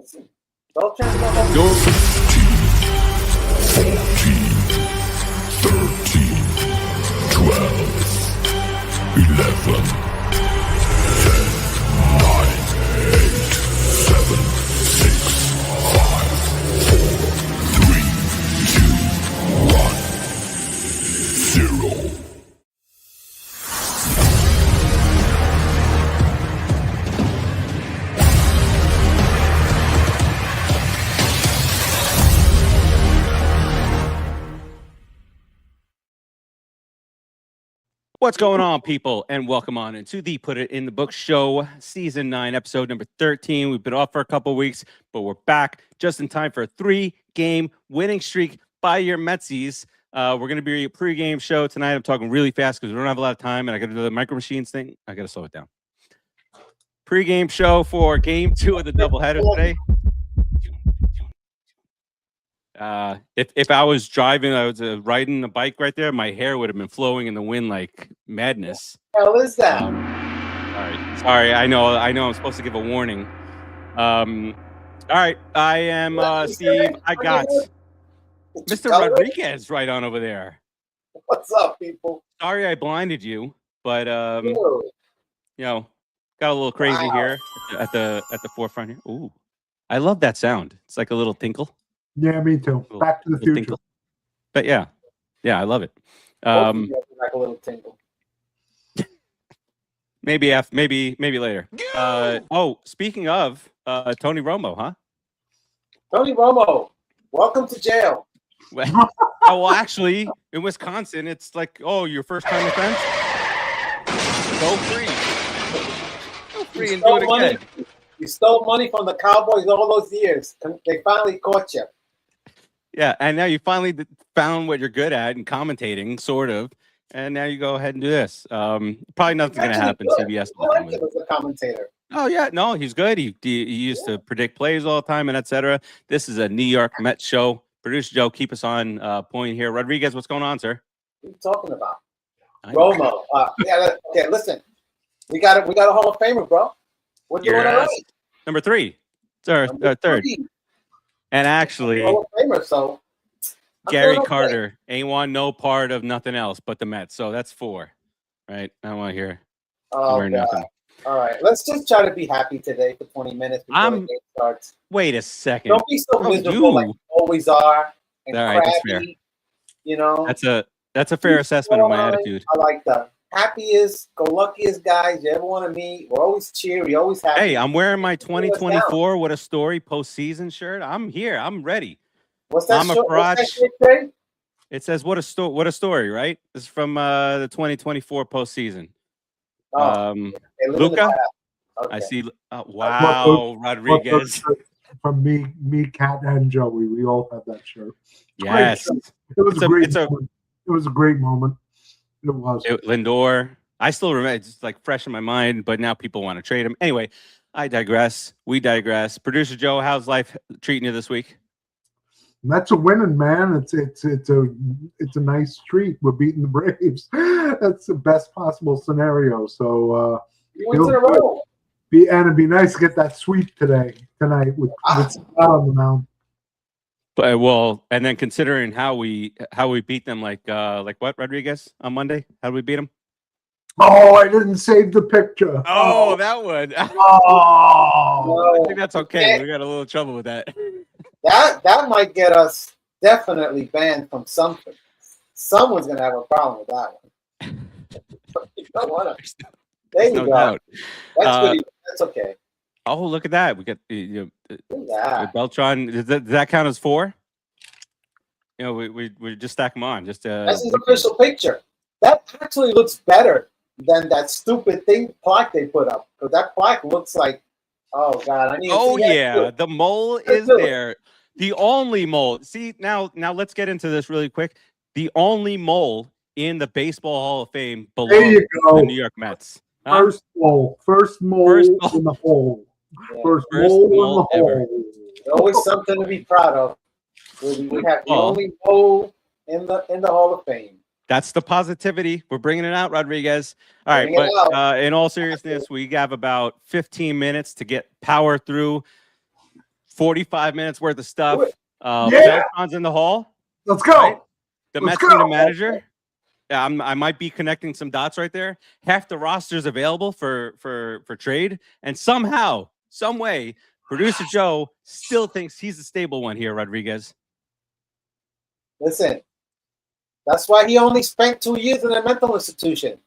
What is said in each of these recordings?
Beltrán, Go 15, 14, 13, 12, 11, 10, 9, 8, 7, 6, 5, 4, 3, 2, 1, 0. What's going on, people? And welcome on into the Put It in the Book show, season 9, episode number 13. We've been off for a couple of weeks, but we're back just in time for a 3-game winning streak by your Metsies. We're going to be a pregame show tonight. I'm talking really fast because we don't have a lot of time, and I got to do the Micro Machines thing. I got to slow it down. Pregame show for game 2 of the doubleheader today. If I was driving, I was riding a bike right there, my hair would have been flowing in the wind like madness. What the hell is that? Sorry. I know. I'm supposed to give a warning. All right. I am Steve. I got Mr. Rodriguez right on over there. What's up, people? Sorry I blinded you, but you know, got a little crazy here at the forefront here. Ooh, I love that sound. It's like a little tinkle. Yeah, me too. Back to the future. Tinkle. But yeah, I love it. Like a little tinkle. Maybe later. Speaking of Tony Romo, huh? Tony Romo, welcome to jail. Well, actually, in Wisconsin, it's like, your first time offense. Go free and do it again. You stole money from the Cowboys all those years. They finally caught you. Yeah, and now you finally found what you're good at in commentating, sort of. And now you go ahead and do this. Probably nothing's going to happen. Good. CBS. I like him as a commentator. Oh, yeah. No, he's good. He used to predict plays all the time and et cetera. This is a New York Mets show. Producer Joe, keep us on point here. Rodriguez, what's going on, sir? What are you talking about? Romo. Okay, listen. We got a Hall of Famer, bro. We're doing it right. Number 3. It's our third. And actually, Hall of Famer, so Gary Carter ain't want no part of nothing else but the Mets. So that's 4, right? I don't want to hear nothing. All right, let's just try to be happy today for 20 minutes before the game starts. Wait a second. Don't be so miserable like you always are. And all right, that's fair. You know, that's a fair assessment of my attitude. I like the happiest, go luckiest guys you ever want to meet. We're always cheery, always happy. Hey, I'm wearing my 2024 What a Story postseason shirt. I'm here. I'm ready. What's that? What's that shit say? It says what a story, right? This is from the 2024 postseason. Luca, okay. I see. Wow, Rodriguez. From me, Kat, and Joey, we all have that shirt. Yes, it was a great moment. It was a great moment. It was. Lindor. I still remember. It's just like fresh in my mind, but now people want to trade him. Anyway, I digress. We digress. Producer Joe, how's life treating you this week? That's a winning, man. It's a nice treat. We're beating the Braves. That's the best possible scenario. So wins in a row. And it'd be nice to get that sweep tonight with Scott on the mound. But and then considering how we beat them, like what, Rodriguez, on Monday? How did we beat them? Oh, I didn't save the picture. Oh, that one. Oh, I think that's okay. We got a little trouble with that. That might get us definitely banned from something. Someone's gonna have a problem with that one. You don't want to. There you go. Doubt. That's good. That's okay. Oh, look at that. We got Beltrán. Does that count as 4? You know, we just stack them on. Just that's his official picture. That actually looks better than that stupid plaque they put up. Because that plaque looks like, oh God, I need. Oh yeah, the mole is there. The only mole. See, now let's get into this really quick. The only mole in the Baseball Hall of Fame belongs to the New York Mets. First mole in the hole. Yeah. First mole in the hole. Always something to be proud of. We have the only mole in the Hall of Fame. That's the positivity. We're bringing it out, Rodriguez. All right, but in all seriousness, we have about 15 minutes to power through 45 minutes worth of stuff. Yeah. Beltran's in the hall. Let's go. Right? The Let's Mets need go. a manager. Yeah, I might be connecting some dots right there. Half the roster's available for trade, and somehow, some way, producer Joe still thinks he's the stable one here, Rodriguez. Listen, that's why he only spent 2 years in a mental institution.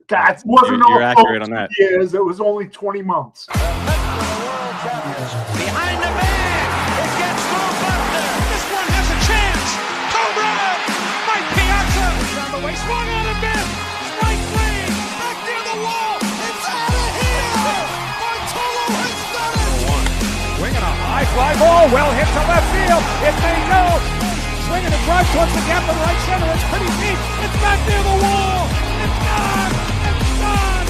That wasn't You're all accurate on that. years. It was only 20 months. Behind the man, it gets through Buster. This one has a chance. Home run! Mike Piazza on the way, swung on a miss. Strike three, back near the wall. It's out of here. Bartolo has done it. Swinging a high fly ball, well hit to left field. It may go. Swinging a drive towards the gap in right center. It's pretty deep. It's back near the wall. It's gone. It's gone.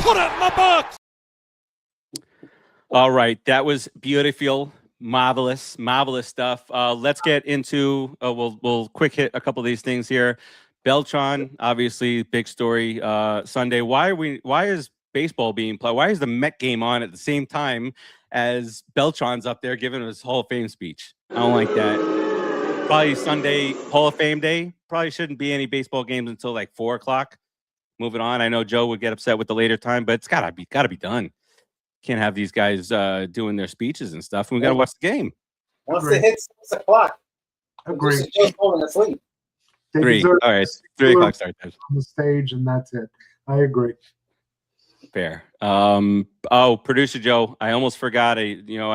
Put it in the box. All right, that was beautiful, marvelous stuff. Let's get into. We'll quick hit a couple of these things here. Beltrán, obviously, big story Sunday. Why is baseball being played? Why is the Met game on at the same time as Beltrán's up there giving his Hall of Fame speech? I don't like that. Probably Sunday, Hall of Fame day. Probably shouldn't be any baseball games until like 4 o'clock. Moving on. I know Joe would get upset with the later time, but it's gotta be done. Can't have these guys doing their speeches and stuff. We got to watch the game. Once it hits 6 o'clock, Agreed. just falling asleep. They 3. deserve All right. to 3 do o'clock it start time. on the stage, and that's it. I agree. Fair. Producer Joe, I almost forgot. I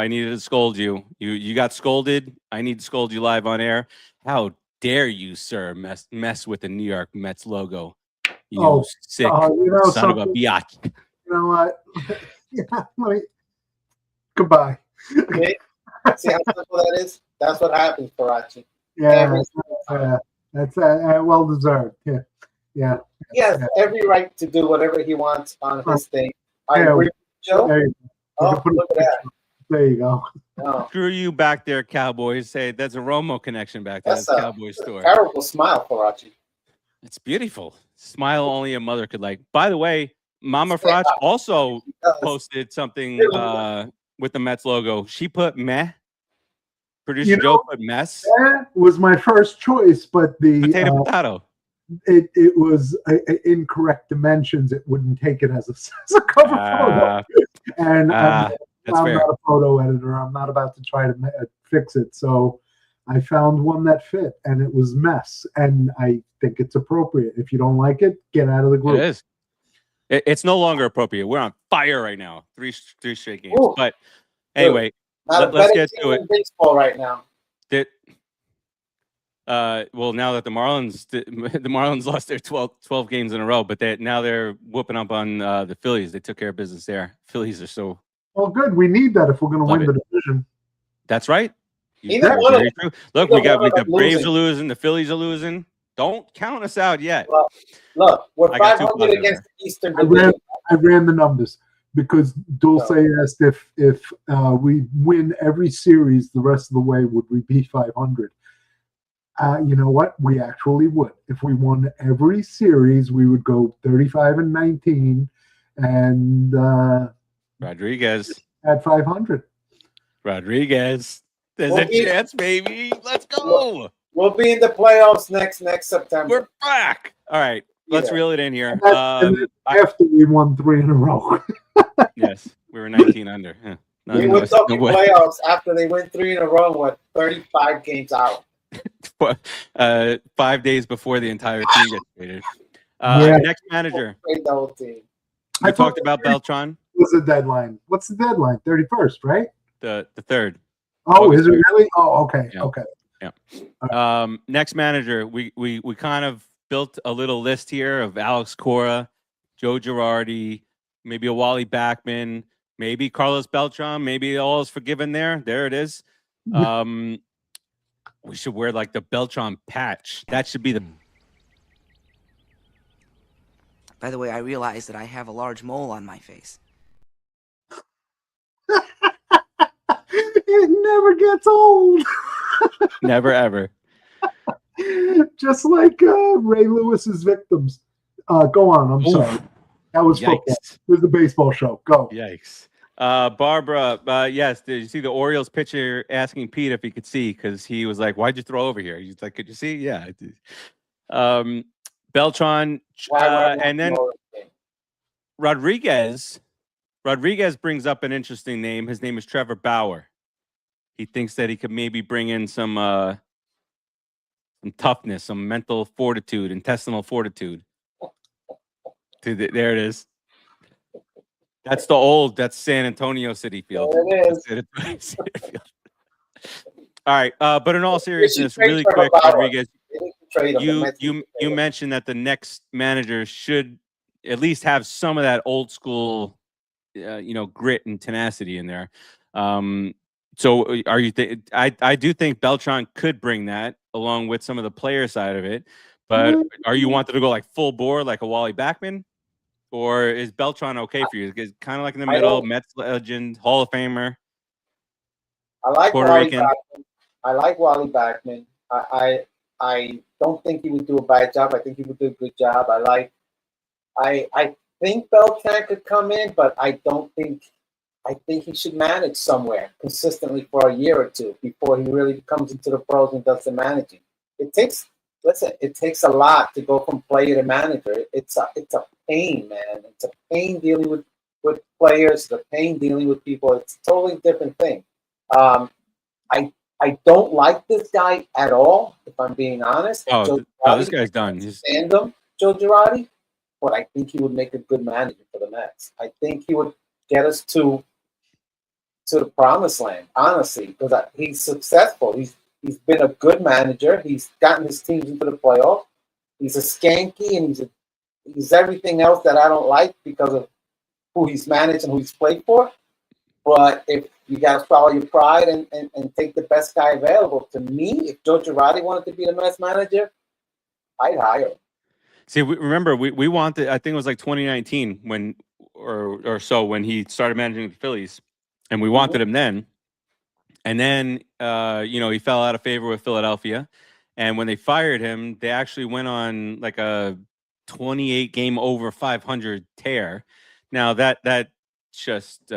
needed to scold you. You got scolded. I need to scold you live on air. How dare you, sir, mess with the New York Mets logo? You sick son of a biatch. You know what? Yeah, goodbye. Okay? See how simple that is? That's what happens, Farace. Yeah, that's well deserved. Yeah. He has every right to do whatever he wants on his thing. I Yeah, agree with Joe. There you Oh, look at that. There you go. Oh, Screw you back there, Cowboys. Say that's a Romo connection back there. that's That's a Cowboy store. terrible smile, Farace. It's beautiful. Smile only a mother could like. By the way, Mama Fratch also posted something with the Mets logo. She put meh. Producer Joe put mess. That was my first choice, but the Potato. it was incorrect dimensions. It wouldn't take it as a cover photo. And I'm fair. not a photo editor. I'm not about to try to fix it. So I found one that fit, and it was mess. And I think it's appropriate. If you don't like it, get out of the group. It is. It's no longer appropriate. We're on fire right now. Three straight games. Ooh. But anyway, let's get to it. Baseball right now. Well, now that the Marlins lost their 12 games in a row, but now they're whooping up on the Phillies. They took care of business there. Phillies are so Well, good. We need that if we're going to win it. the division. That's right. Either one of True. Look, we got the Braves losing. are losing, the Phillies are losing. Don't count us out yet. Well, look, we're I got 500 against the Eastern I Division. ran the numbers because Dulce asked if we win every series the rest of the way, would we be 500? You know what? We actually would. If we won every series, we would go 35-19 and Rodriguez. at 500. Rodriguez. There's Well, a chance, baby. Let's go. We'll be in the playoffs next September. We're back. All right. Let's Yeah. reel it in here. And then after we won 3 in a row. Yes, we were 19 under. Yeah. We were talking playoffs after they went 3 in a row with 35 games out. 5 days before the entire team gets traded. Next manager. Trade the whole team. We talked about Beltrán, What's the deadline? What's the deadline? 31st, right? the third. Oh, August is it 3rd. really? Oh, okay. Yeah. Okay. Next manager, we kind of built a little list here of Alex Cora, Joe Girardi, maybe a Wally Backman, maybe Carlos Beltrán, maybe all is forgiven there. There it is. We should wear like the Beltrán patch. That should be the. By the way, I realize that I have a large mole on my face. It never gets old. Never ever. Just like Ray Lewis's victims. Go on. I'm sorry. That was football. Yikes. It was the baseball show. Go. Yikes. Barbara, yes, did you see the Orioles pitcher asking Pete if he could see? Because he was like, "Why'd you throw over here?" He's like, "Could you see?" Yeah. I did. Beltrán, and then Rodriguez. Rodriguez brings up an interesting name. His name is Trevor Bauer. He thinks that he could maybe bring in some toughness, some mental fortitude, intestinal fortitude. There it is. That's San Antonio City Field. There it is. All right, but in all seriousness, really quick, Rodriguez, you mentioned that the next manager should at least have some of that old school, grit and tenacity in there. So are you? I do think Beltrán could bring that along with some of the player side of it. But are you wanted to go like full bore, like a Wally Backman? Or is Beltrán okay for you? It's kind of like in the middle, Mets legend, Hall of Famer. I like Puerto Wally Rican. Backman. I like Wally Backman. I don't think he would do a bad job. I think he would do a good job. I think Beltrán could come in, but I think he should manage somewhere consistently for a year or two before he really comes into the pros and does the managing. It takes a lot to go from player to manager. It's a pain, man. It's a pain dealing with players. It's a pain dealing with people. It's a totally different thing. I don't like this guy at all, if I'm being honest. This guy's done. Stand him, Joe Girardi, but I think he would make a good manager for the Mets. I think he would get us to the promised land, honestly, because he's successful. He's been a good manager. He's gotten his teams into the playoff. He's a skanky, and he's everything else that I don't like because of who he's managed and who he's played for. But if you got to follow your pride and take the best guy available, to me, if Joe Girardi wanted to be the Mets manager, I'd hire him. See, remember, we wanted, I think it was like 2019 when he started managing the Phillies, and we wanted him then. And then, he fell out of favor with Philadelphia. And when they fired him, they actually went on like a 28 game over 500 tear. Now that just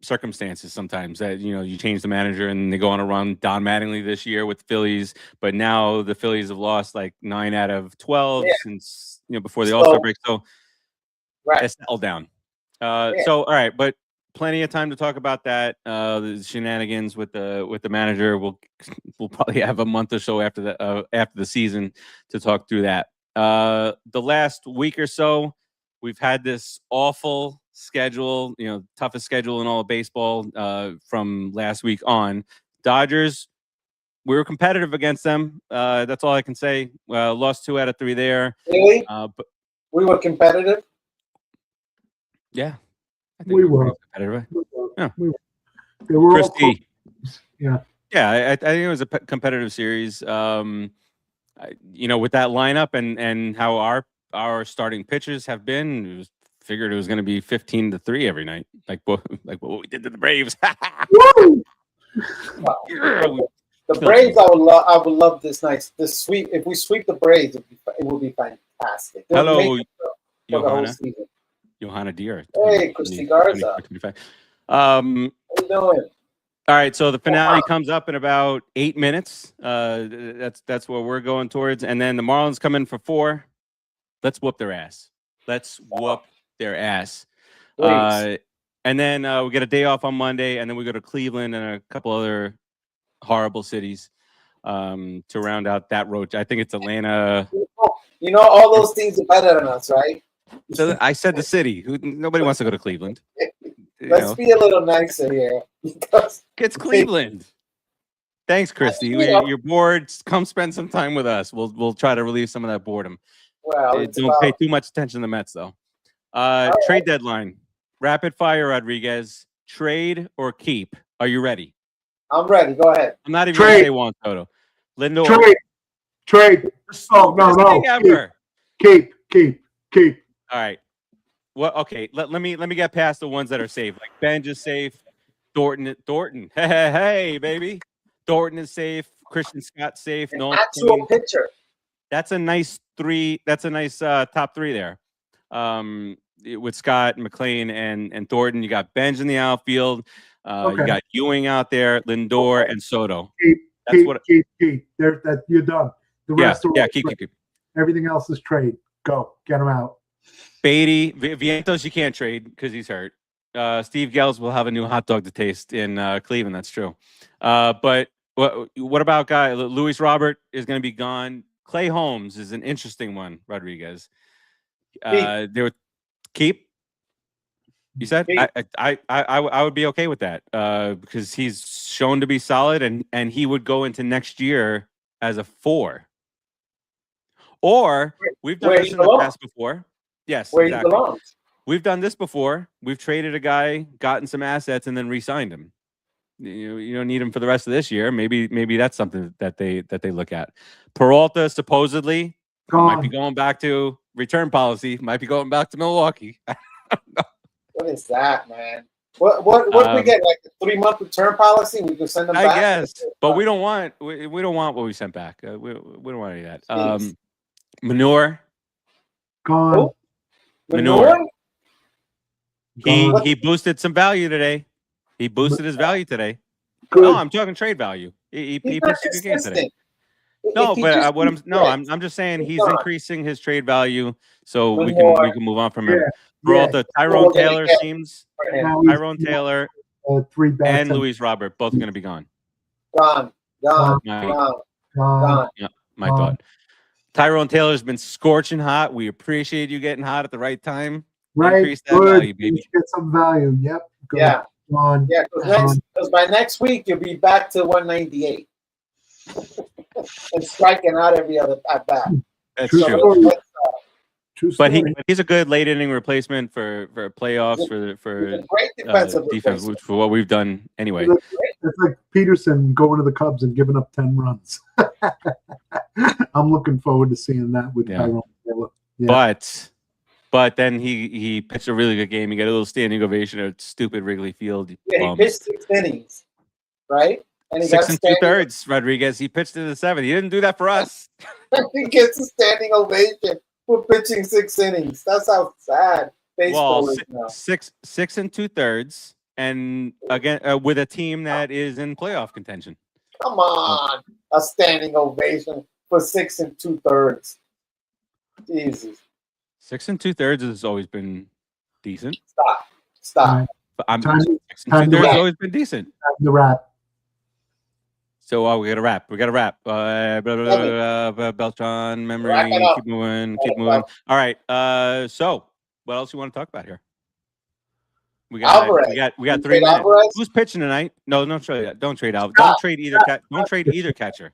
circumstances sometimes that, you change the manager and they go on a run. Don Mattingly this year with the Phillies, but now the Phillies have lost like 9 out of 12 since, before the All-Star break. So it's settled down. So, all right, but plenty of time to talk about that. The shenanigans with the manager. We'll probably have a month or so after the season to talk through that. The last week or so, we've had this awful schedule, toughest schedule in all of baseball from last week on. Dodgers, we were competitive against them. That's all I can say. Lost 2 out of 3 there. Really? But we were competitive? Yeah. I think We were. Competitive. Yeah. We were. They were Christy. Yeah. Yeah, I think it was a competitive series. With that lineup and how our starting pitchers have been, figured it was going to be 15-3 every night, like what we did to the Braves. The Braves, I would love this night. This sweep. If we sweep the Braves, it would be fantastic. Hello, Johanna. Johanna Deere. Hey, Christy Garza. How you doing? All right, so the finale comes up in about 8 minutes. That's what we're going towards, and then the Marlins come in for 4. Let's whoop their ass. And then we get a day off on Monday, and then we go to Cleveland and a couple other horrible cities to round out that road. I think it's Atlanta. All those teams are better than us, right? So I said the city. Nobody wants to go to Cleveland. Let's be a little nicer here. It's Cleveland. Thanks, Christy. You're bored. Come spend some time with us. We'll try to relieve some of that boredom. Well, don't pay too much attention to the Mets, though. Trade deadline. Rapid fire, Rodriguez. Trade or keep? Are you ready? I'm ready. Go ahead. I'm not even going to say Juan Soto. Lindor. Trade. Oh, no. Ever. Keep. All right. Well, okay. Let me get past the ones that are safe. Like Benj is safe. Thornton. Hey, baby. Thornton is safe. Christian Scott's safe. An actual pitcher. That's a nice 3. That's a nice top 3 there. with Scott, McLean, and Thornton. You got Benj in the outfield. Okay. You got Ewing out there, Lindor, and Soto. Keep. There, that you're done. The rest are all keep. Everything else is trade. Go get him out. Beatty, Vientos, you can't trade because he's hurt. Steve Gels will have a new hot dog to taste in Cleveland. That's true. But what about guy Luis Robert is going to be gone. Clay Holmes is an interesting one. Rodriguez. They would keep. You said I would be okay with that because he's shown to be solid and he would go into next year as a 4. Or we've done this in the past before. Yes, where exactly. he belongs. We've done this before. We've traded a guy, gotten some assets, and then re-signed him. You don't need him for the rest of this year. Maybe that's something that they look at. Peralta supposedly might be going back to return policy. Might be going back to Milwaukee. What is that, man? What do we get? Like a 3-month return policy? We can send them back. I guess, but we don't want what we sent back. We don't want any of that. Manure gone. Oh, Manure. He boosted some value today. He boosted his value today. Good. No, I'm talking trade value. He pitched a good game today. No, but I'm just saying he's increasing his trade value, so we can move on from him. Peralta, Tyrone Taylor seems Tyrone Taylor and Luis Robert both going to be gone. Gone. Yeah, my thought. Tyrone Taylor's been scorching hot. We appreciate you getting hot at the right time. Right. Increase that value, baby. Get some value. Yep. Good. Yeah. On. Yeah, because by next week you'll be back to 198 and striking out every other at bat. That's true. But he's a good late inning replacement for playoffs for great defensive defense, which for what we've done anyway. It's like Peterson going to the Cubs and giving up 10 runs. I'm looking forward to seeing that with Tyrone Taylor. Yeah. But then he pitched a really good game. He got a little standing ovation at stupid Wrigley Field. Yeah, he pitched 6 innings, right? And he 6 2/3, Rodriguez. He pitched in the 7th. He didn't do that for us. He gets a standing ovation for pitching 6 innings. That's how sad baseball is now. 6 2/3, and again with a team that is in playoff contention. Come on, a standing ovation for 6 2/3. Jesus. 6 2/3 has always been decent. Stop. But 6 2/3 has always been decent. The wrap. So we got to wrap. Beltrán, memory. Keep moving. All right. So what else you want to talk about here? We got 3 minutes. Who's pitching tonight? No, don't trade that. Don't trade Alvarez. Don't trade either. Don't trade either catcher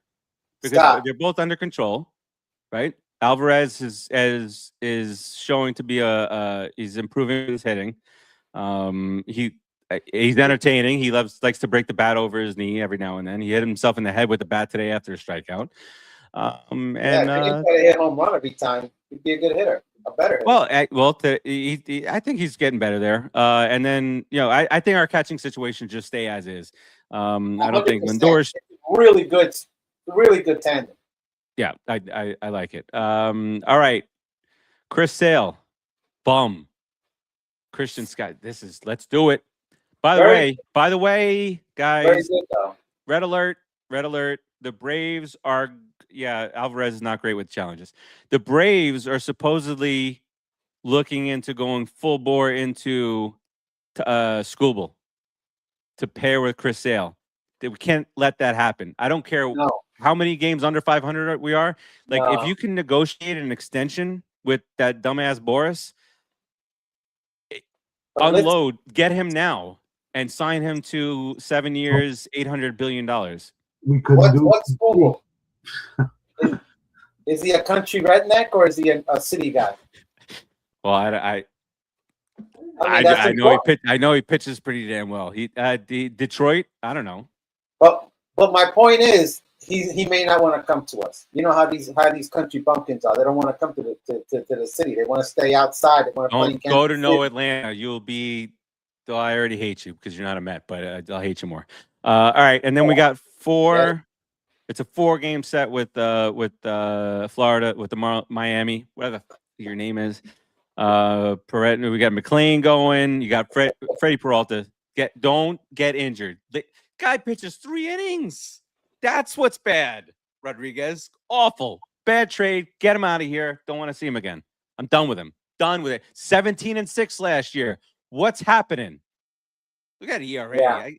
because they're both under control, right? Alvarez is showing to be he's improving his hitting. He's entertaining. He likes to break the bat over his knee every now and then. He hit himself in the head with the bat today after a strikeout. If he didn't hit a home run every time, he'd be a good hitter, a better hitter. I think he's getting better there. And then I think our catching situation just stay as is. I don't think Lindor's really good tandem. Yeah, I like it. All right, Chris Sale, bum. Christian Scott. Let's do it. By the way, guys. Very good, though. Red alert. The Braves are. Yeah, Alvarez is not great with challenges. The Braves are supposedly looking into going full bore into Skubal to pair with Chris Sale. We can't let that happen. I don't care how many games under 500 we are. If you can negotiate an extension with that dumbass Boris, unload, get him now, and sign him to 7 years, $800 billion. We couldn't do what's Skubal? Is he a country redneck or is he a city guy? Well, I know he pitches pretty damn well. Detroit, I don't know. But my point is, he may not want to come to us. You know how these country bumpkins are. They don't want to come to the city. They want to stay outside. They want to play. Go to no Atlanta. You'll be. Though I already hate you because you're not a Met, but I'll hate you more. All right, and then we got 4. Yeah. It's a 4-game set with Florida, with the Miami, whatever your name is. We got McLean going. You got Freddie Peralta. Don't get injured. The guy pitches 3 innings. That's what's bad. Rodriguez, awful, bad trade. Get him out of here. Don't want to see him again. I'm done with him. Done with it. 17-6 last year. What's happening? Look at ERA. Yeah.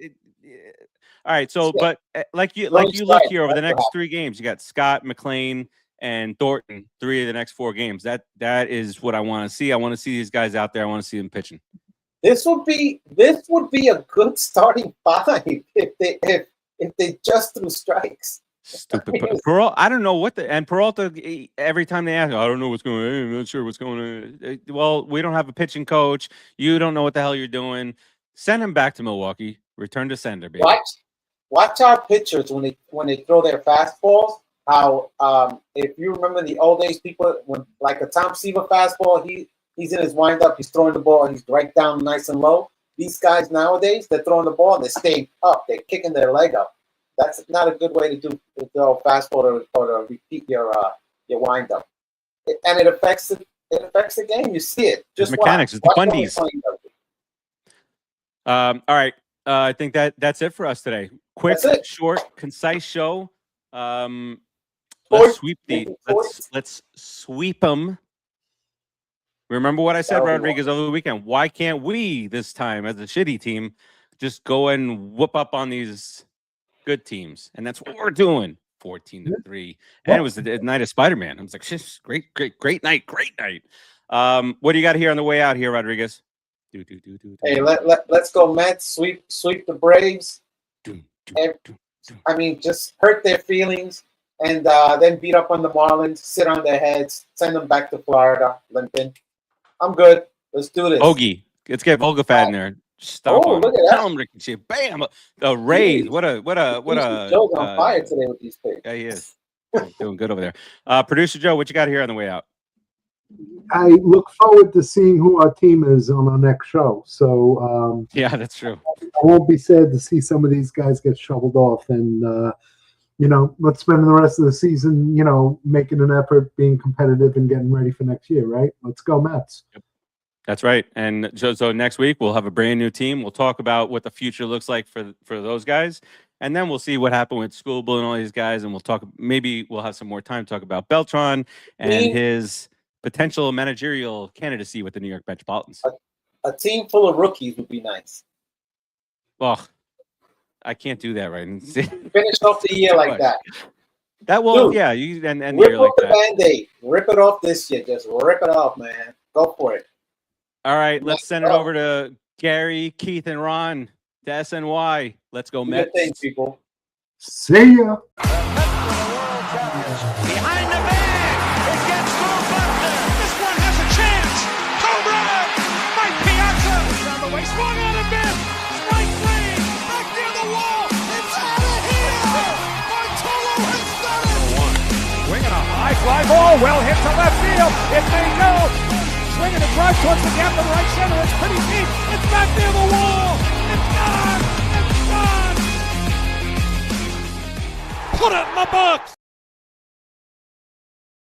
All right. So, but like you look here over the next 3 games, you got Scott, McLean, and Thornton. 3 of the next 4 games. That is what I want to see. I want to see these guys out there. I want to see them pitching. This would be a good starting 5 if they just threw strikes. Stupid Peralta. I don't know what Peralta. Every time they ask, I don't know what's going on. I'm not sure what's going on. Well, we don't have a pitching coach. You don't know what the hell you're doing. Send him back to Milwaukee. Return to sender, baby. Watch our pitchers when they throw their fastballs. How if you remember the old days, people when like a Tom Seaver fastball, he's in his windup, he's throwing the ball, and he's right down nice and low. These guys nowadays, they're throwing the ball and they're staying up. They're kicking their leg up. That's not a good way to throw fastball or to repeat your windup. And it affects the game. You see it. Just mechanics. It's the fundies. All right. I think that's it for us today. Quick, short, concise show. Let's sweep let's sweep them. Remember what I said, Rodriguez, over the weekend. Why can't we this time, as a shitty team, just go and whoop up on these good teams? And that's what we're doing. 14-3, and it was the night of Spider-Man. I was like, great night. What do you got here on the way out here, Rodriguez? Hey, let's go Mets. Sweep the Braves. Just hurt their feelings, and then beat up on the Marlins. Sit on their heads. Send them back to Florida, limping. I'm good. Let's do this. Hoagie, let's get Volgafat in there. Stomp on look at that! Tell him Ricochet. Bam! The Rays. What a. Joe's on fire today with these picks. Yeah, he is. Doing good over there. Producer Joe, what you got here on the way out? I look forward to seeing who our team is on our next show. So yeah, that's true. I won't be sad to see some of these guys get shoveled off, and let's spend the rest of the season, making an effort, being competitive, and getting ready for next year. Right? Let's go Mets. Yep. That's right. And so next week we'll have a brand new team. We'll talk about what the future looks like for those guys. And then we'll see what happened with Schoolbill and all these guys. And maybe we'll have some more time to talk about Beltrán and his potential managerial candidacy with the New York Metropolitans. A team full of rookies would be nice. Oh, I can't do that right. Finish off the year like that. That will, yeah. You and rip year off like the that. Band-Aid. Rip it off this year. Just rip it off, man. Go for it. All right, let's send it over to Gary, Keith, and Ron to SNY. Let's go Mets. Good thing, people. See ya. Behind the bag. It gets through Butler. This one has a chance. Home run. Mike Piazza. Down the way. Swung on a miss. Strike 3. Back near the wall. It's out of here. Bartolo has done it. Swinging a high fly ball. Well hit to left field. It may go. Swinging a drive towards the gap to right center. It's pretty deep. It's back near the wall. It's gone. It's gone. Put it in the box.